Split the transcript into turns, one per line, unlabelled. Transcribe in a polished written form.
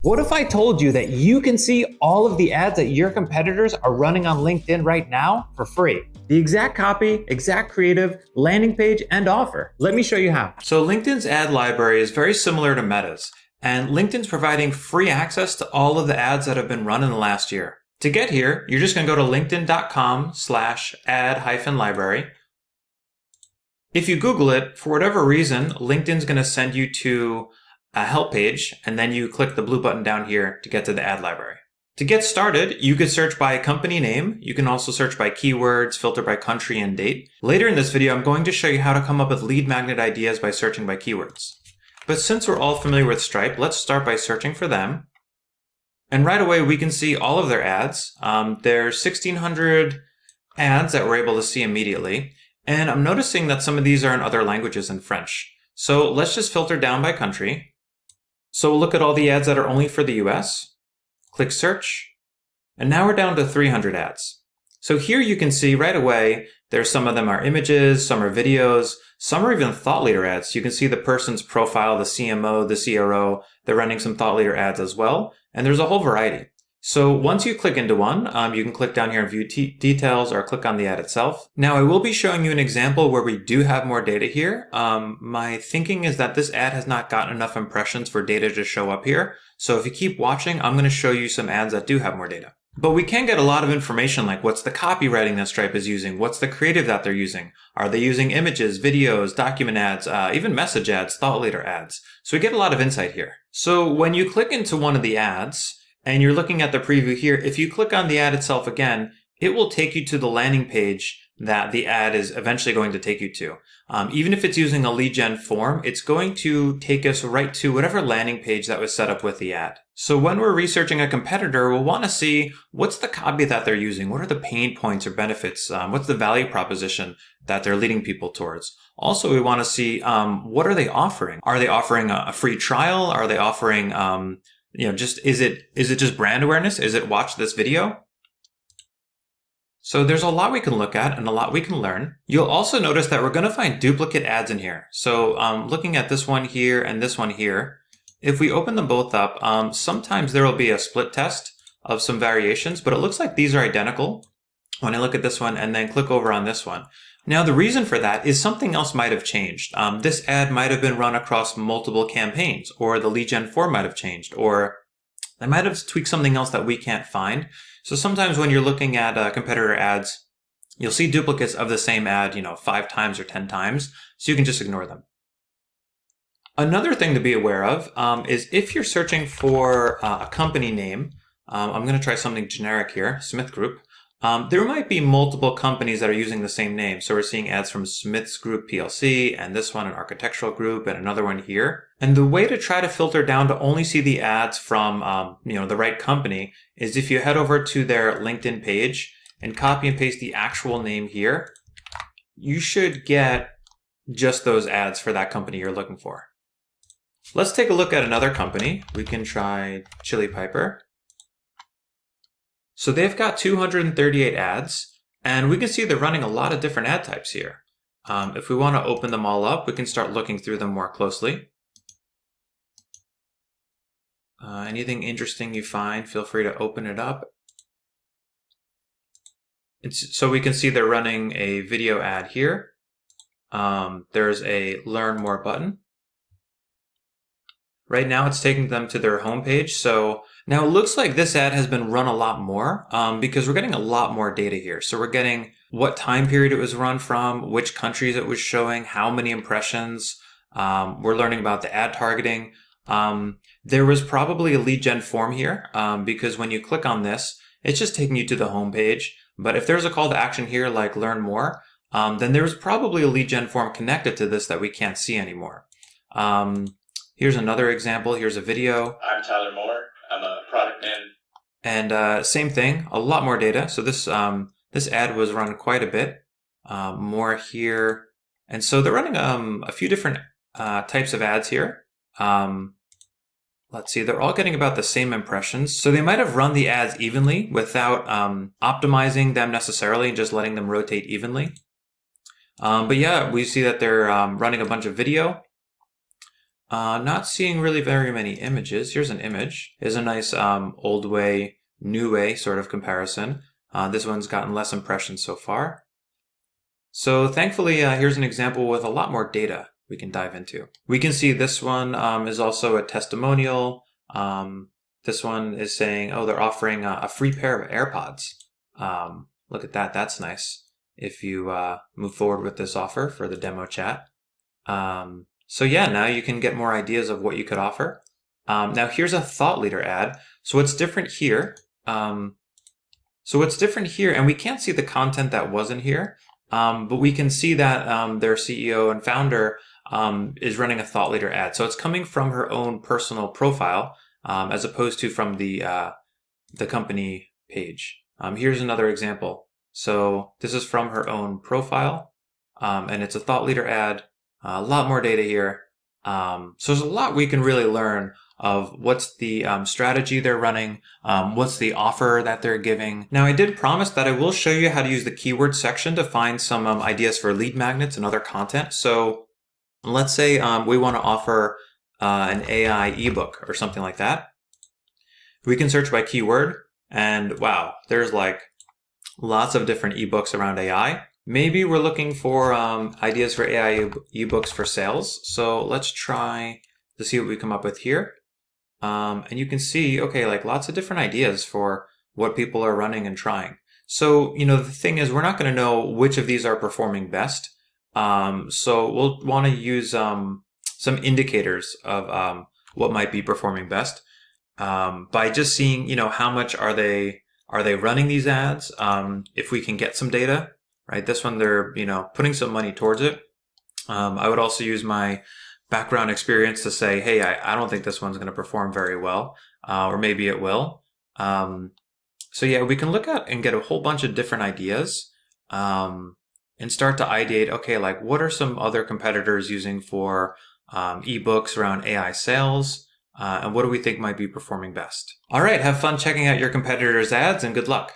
What if I told you that you can see all of the ads that your competitors are running on LinkedIn right now for free? The exact copy, exact creative, landing page, and offer. Let me show you how. So LinkedIn's ad library is very similar to Meta's, and LinkedIn's providing free access to all of the ads that have been run in the last year. To get here, you're just going to go to linkedin.com/ad-library. If you Google it, for whatever reason, LinkedIn's going to send you to a help page, and then you click the blue button down here to get to the ad library. To get started, you could search by company name. You can also search by keywords, filter by country and date. Later in this video, I'm going to show you how to come up with lead magnet ideas by searching by keywords. But since we're all familiar with Stripe, let's start by searching for them. And right away, we can see all of their ads. There's 1,600 ads that we're able to see immediately. And I'm noticing that some of these are in other languages than French. So let's just filter down by country. So we'll look at all the ads that are only for the US, click search, and now we're down to 300 ads. So here you can see right away, there's some of them are images, some are videos, some are even thought leader ads. You can see the person's profile, the CMO, the CRO, they're running some thought leader ads as well, and there's a whole variety. So once you click into one, you can click down here and view details or click on the ad itself. Now I will be showing you an example where we do have more data here. My thinking is that this ad has not gotten enough impressions for data to show up here. So if you keep watching, I'm going to show you some ads that do have more data. But we can get a lot of information like what's the copywriting that Stripe is using, what's the creative that they're using, are they using images, videos, document ads, even message ads, thought leader ads. So we get a lot of insight here. So when you click into one of the ads, and you're looking at the preview here, if you click on the ad itself again, it will take you to the landing page that the ad is eventually going to take you to. Even if it's using a lead gen form, it's going to take us right to whatever landing page that was set up with the ad. So when we're researching a competitor, we'll want to see what's the copy that they're using, what are the pain points or benefits, what's the value proposition that they're leading people towards. Also, we want to see what are they offering? Are they offering a free trial? Are they offering just is it just brand awareness? Is it watch this video? So there's a lot we can look at and a lot we can learn. You'll also notice that we're going to find duplicate ads in here. So looking at this one here and this one here, if we open them both up, sometimes there will be a split test of some variations, but it looks like these are identical when I look at this one and then click over on this one. Now, the reason for that is something else might have changed. This ad might have been run across multiple campaigns, or the lead gen form might have changed, or they might have tweaked something else that we can't find. So sometimes when you're looking at competitor ads, you'll see duplicates of the same ad, 5 times or 10 times, so you can just ignore them. Another thing to be aware of is if you're searching for a company name, I'm going to try something generic here, Smith Group. There might be multiple companies that are using the same name. So we're seeing ads from Smith's Group PLC and this one, an architectural group, and another one here. And the way to try to filter down to only see the ads from, the right company is if you head over to their LinkedIn page and copy and paste the actual name here, you should get just those ads for that company you're looking for. Let's take a look at another company. We can try Chili Piper. So they've got 238 ads, and we can see they're running a lot of different ad types here. If we want to open them all up, we can start looking through them more closely. Anything interesting you find, feel free to open it up. So we can see they're running a video ad here. There's a Learn More button. Right now it's taking them to their homepage. So now it looks like this ad has been run a lot more because we're getting a lot more data here. So we're getting what time period it was run from, which countries it was showing, how many impressions. We're learning about the ad targeting. There was probably a lead gen form here because when you click on this, it's just taking you to the homepage. But if there's a call to action here like learn more, then there was probably a lead gen form connected to this that we can't see anymore. Here's another example. Here's a video.
I'm Tyler Moore. I'm a product manager.
And same thing, a lot more data. So this ad was run quite a bit. More here. And so they're running a few different types of ads here. Let's see, they're all getting about the same impressions. So they might have run the ads evenly without optimizing them necessarily and just letting them rotate evenly. But yeah, we see that they're running a bunch of video. Not seeing really very many images. Here's an image. Here's a nice old way, new way sort of comparison. This one's gotten less impressions so far. So thankfully, here's an example with a lot more data we can dive into. We can see this one is also a testimonial. This one is saying, oh, they're offering a free pair of AirPods. Look at that. That's nice. If you move forward with this offer for the demo chat. So yeah, now you can get more ideas of what you could offer. Now here's a thought leader ad. So what's different here? And we can't see the content that wasn't here, but we can see that their CEO and founder is running a thought leader ad. So it's coming from her own personal profile as opposed to from the company page. Here's another example. So this is from her own profile, and it's a thought leader ad. A lot more data here. So there's a lot we can really learn of what's the strategy they're running, what's the offer that they're giving. Now, I did promise that I will show you how to use the keyword section to find some ideas for lead magnets and other content. So let's say we want to offer an AI ebook or something like that. We can search by keyword, and wow, there's like lots of different ebooks around AI. Maybe we're looking for ideas for AI ebooks for sales. So let's try to see what we come up with here. And you can see, okay, like lots of different ideas for what people are running and trying. So, the thing is, we're not going to know which of these are performing best. So we'll want to use some indicators of what might be performing best by just seeing, how much are they running these ads? If we can get some data. Right, this one they're putting some money towards it. I would also use my background experience to say, hey, I don't think this one's going to perform very well, or maybe it will. So yeah, we can look at and get a whole bunch of different ideas and start to ideate. Okay, like what are some other competitors using for ebooks around AI sales, and what do we think might be performing best? All right, have fun checking out your competitors' ads, and good luck.